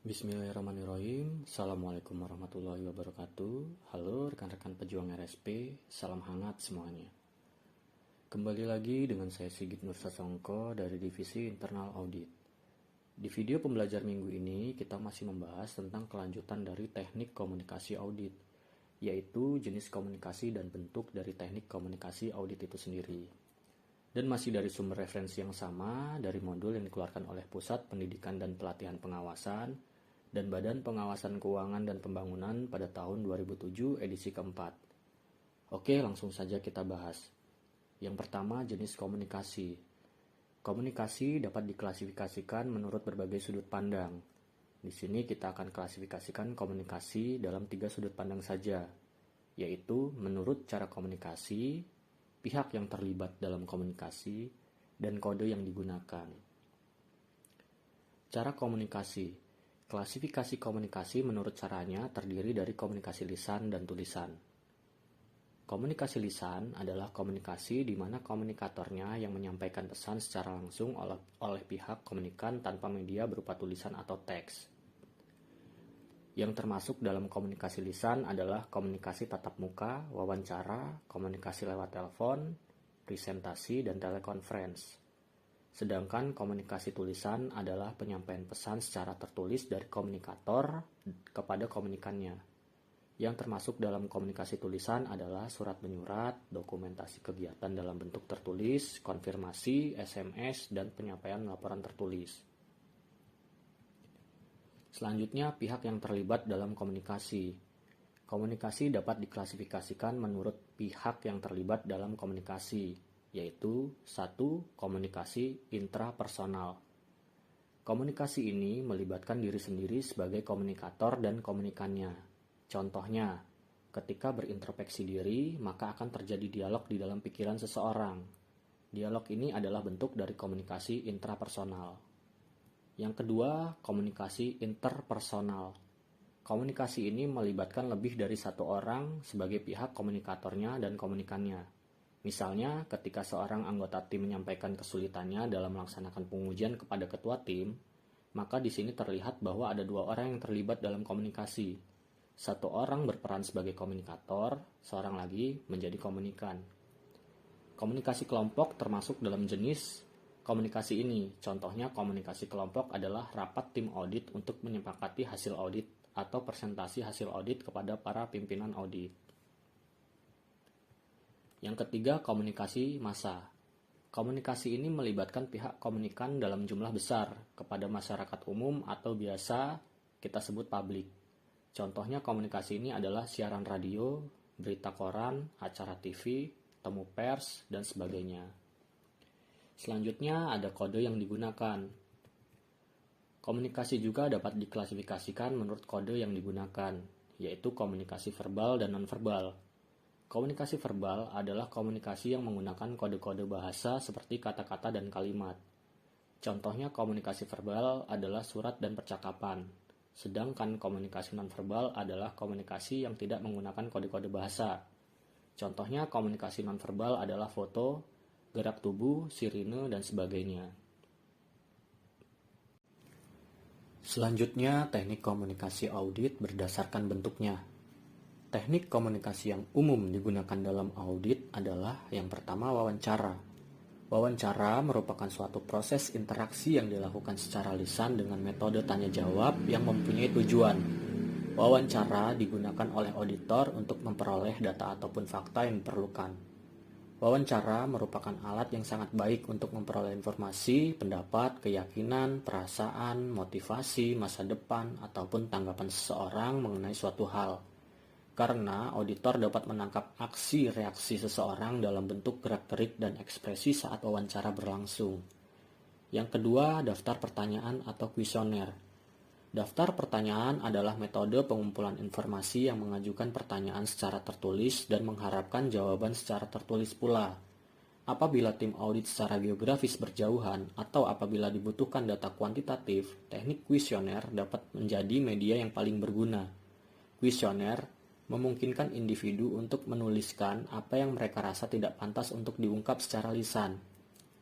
Bismillahirrahmanirrahim. Assalamualaikum warahmatullahi wabarakatuh. Halo rekan-rekan pejuang RSP, salam hangat semuanya. Kembali lagi dengan saya Sigit Nur Sasongko dari Divisi Internal Audit. Di video pembelajar minggu ini kita masih membahas tentang kelanjutan dari teknik komunikasi audit, yaitu jenis komunikasi dan bentuk dari teknik komunikasi audit itu sendiri. Dan masih dari sumber referensi yang sama dari modul yang dikeluarkan oleh Pusat Pendidikan dan Pelatihan Pengawasan dan Badan Pengawasan Keuangan dan Pembangunan pada tahun 2007 edisi keempat. Oke, langsung saja kita bahas. Yang pertama, jenis komunikasi. Komunikasi dapat diklasifikasikan menurut berbagai sudut pandang. Di sini kita akan klasifikasikan komunikasi dalam 3 sudut pandang saja, yaitu menurut cara komunikasi, pihak yang terlibat dalam komunikasi, dan kode yang digunakan. Cara komunikasi. Klasifikasi komunikasi menurut caranya terdiri dari komunikasi lisan dan tulisan. Komunikasi lisan adalah komunikasi di mana komunikatornya yang menyampaikan pesan secara langsung oleh pihak komunikan tanpa media berupa tulisan atau teks. Yang termasuk dalam komunikasi lisan adalah komunikasi tatap muka, wawancara, komunikasi lewat telepon, presentasi, dan telekonferensi. Sedangkan komunikasi tulisan adalah penyampaian pesan secara tertulis dari komunikator kepada komunikannya. Yang termasuk dalam komunikasi tulisan adalah surat menyurat, dokumentasi kegiatan dalam bentuk tertulis, konfirmasi, SMS, dan penyampaian laporan tertulis. Selanjutnya, pihak yang terlibat dalam komunikasi. Komunikasi dapat diklasifikasikan menurut pihak yang terlibat dalam komunikasi, yaitu 1. Komunikasi intrapersonal. Komunikasi ini melibatkan diri sendiri sebagai komunikator dan komunikannya. Contohnya, ketika berintrospeksi diri, maka akan terjadi dialog di dalam pikiran seseorang. Dialog ini adalah bentuk dari komunikasi intrapersonal. Yang kedua, komunikasi interpersonal. Komunikasi ini melibatkan lebih dari satu orang sebagai pihak komunikatornya dan komunikannya. Misalnya, ketika seorang anggota tim menyampaikan kesulitannya dalam melaksanakan pengujian kepada ketua tim, maka di sini terlihat bahwa ada 2 orang yang terlibat dalam komunikasi. Satu orang berperan sebagai komunikator, seorang lagi menjadi komunikan. Komunikasi kelompok termasuk dalam jenis komunikasi ini. Contohnya, komunikasi kelompok adalah rapat tim audit untuk menyepakati hasil audit atau presentasi hasil audit kepada para pimpinan audit. Yang ketiga, komunikasi massa. Komunikasi ini melibatkan pihak komunikan dalam jumlah besar kepada masyarakat umum atau biasa kita sebut publik. Contohnya komunikasi ini adalah siaran radio, berita koran, acara TV, temu pers, dan sebagainya. Selanjutnya ada kode yang digunakan. Komunikasi juga dapat diklasifikasikan menurut kode yang digunakan, yaitu komunikasi verbal dan nonverbal. Komunikasi verbal adalah komunikasi yang menggunakan kode-kode bahasa seperti kata-kata dan kalimat. Contohnya komunikasi verbal adalah surat dan percakapan, sedangkan komunikasi nonverbal adalah komunikasi yang tidak menggunakan kode-kode bahasa. Contohnya komunikasi nonverbal adalah foto, gerak tubuh, sirine, dan sebagainya. Selanjutnya, teknik komunikasi audit berdasarkan bentuknya. Teknik komunikasi yang umum digunakan dalam audit adalah yang pertama wawancara. Wawancara merupakan suatu proses interaksi yang dilakukan secara lisan dengan metode tanya-jawab yang mempunyai tujuan. Wawancara digunakan oleh auditor untuk memperoleh data ataupun fakta yang diperlukan. Wawancara merupakan alat yang sangat baik untuk memperoleh informasi, pendapat, keyakinan, perasaan, motivasi, masa depan, ataupun tanggapan seseorang mengenai suatu hal. Karena auditor dapat menangkap aksi-reaksi seseorang dalam bentuk gerak-gerik dan ekspresi saat wawancara berlangsung. Yang kedua, daftar pertanyaan atau kuesioner. Daftar pertanyaan adalah metode pengumpulan informasi yang mengajukan pertanyaan secara tertulis dan mengharapkan jawaban secara tertulis pula. Apabila tim audit secara geografis berjauhan atau apabila dibutuhkan data kuantitatif, teknik kuesioner dapat menjadi media yang paling berguna. Kuesioner memungkinkan individu untuk menuliskan apa yang mereka rasa tidak pantas untuk diungkap secara lisan.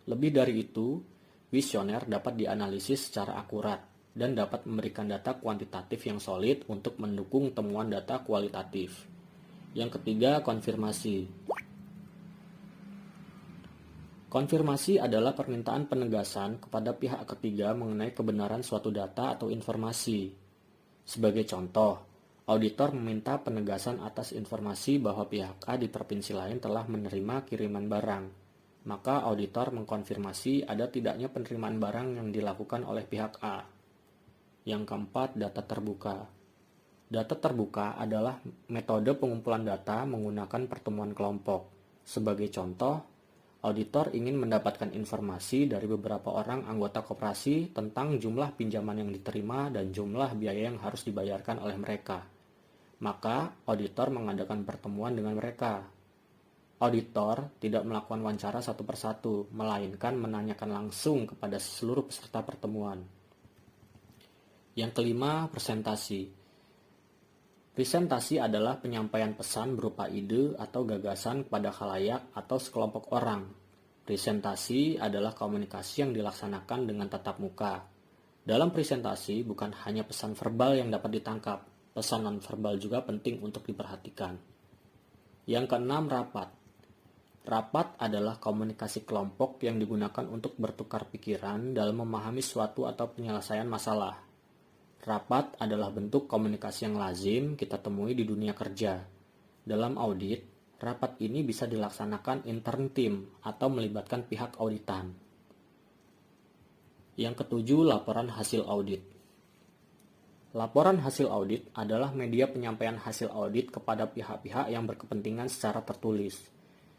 Lebih dari itu, kuesioner dapat dianalisis secara akurat dan dapat memberikan data kuantitatif yang solid untuk mendukung temuan data kualitatif. Yang ketiga, konfirmasi. Konfirmasi adalah permintaan penegasan kepada pihak ketiga mengenai kebenaran suatu data atau informasi. Sebagai contoh, auditor meminta penegasan atas informasi bahwa pihak A di provinsi lain telah menerima kiriman barang. Maka auditor mengkonfirmasi ada tidaknya penerimaan barang yang dilakukan oleh pihak A. Yang keempat, data terbuka. Data terbuka adalah metode pengumpulan data menggunakan pertemuan kelompok. Sebagai contoh, auditor ingin mendapatkan informasi dari beberapa orang anggota koperasi tentang jumlah pinjaman yang diterima dan jumlah biaya yang harus dibayarkan oleh mereka. Maka, auditor mengadakan pertemuan dengan mereka. Auditor tidak melakukan wawancara satu persatu, melainkan menanyakan langsung kepada seluruh peserta pertemuan. Yang kelima, presentasi. Presentasi adalah penyampaian pesan berupa ide atau gagasan kepada khalayak atau sekelompok orang. Presentasi adalah komunikasi yang dilaksanakan dengan tatap muka. Dalam presentasi bukan hanya pesan verbal yang dapat ditangkap, pesan non-verbal juga penting untuk diperhatikan. Yang keenam, rapat. Rapat adalah komunikasi kelompok yang digunakan untuk bertukar pikiran dalam memahami suatu atau penyelesaian masalah. Rapat adalah bentuk komunikasi yang lazim kita temui di dunia kerja. Dalam audit, rapat ini bisa dilaksanakan intern tim atau melibatkan pihak auditan. Yang ketujuh, laporan hasil audit. Laporan hasil audit adalah media penyampaian hasil audit kepada pihak-pihak yang berkepentingan secara tertulis.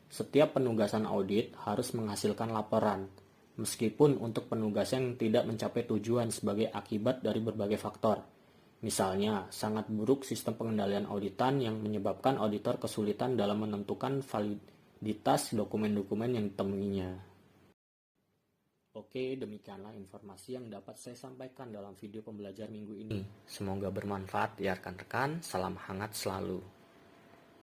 Setiap penugasan audit harus menghasilkan laporan, meskipun untuk penugasan yang tidak mencapai tujuan sebagai akibat dari berbagai faktor. Misalnya, sangat buruk sistem pengendalian auditan yang menyebabkan auditor kesulitan dalam menentukan validitas dokumen-dokumen yang ditemuinya. Oke, demikianlah informasi yang dapat saya sampaikan dalam video pembelajaran minggu ini. Semoga bermanfaat ya rekan-rekan, salam hangat selalu.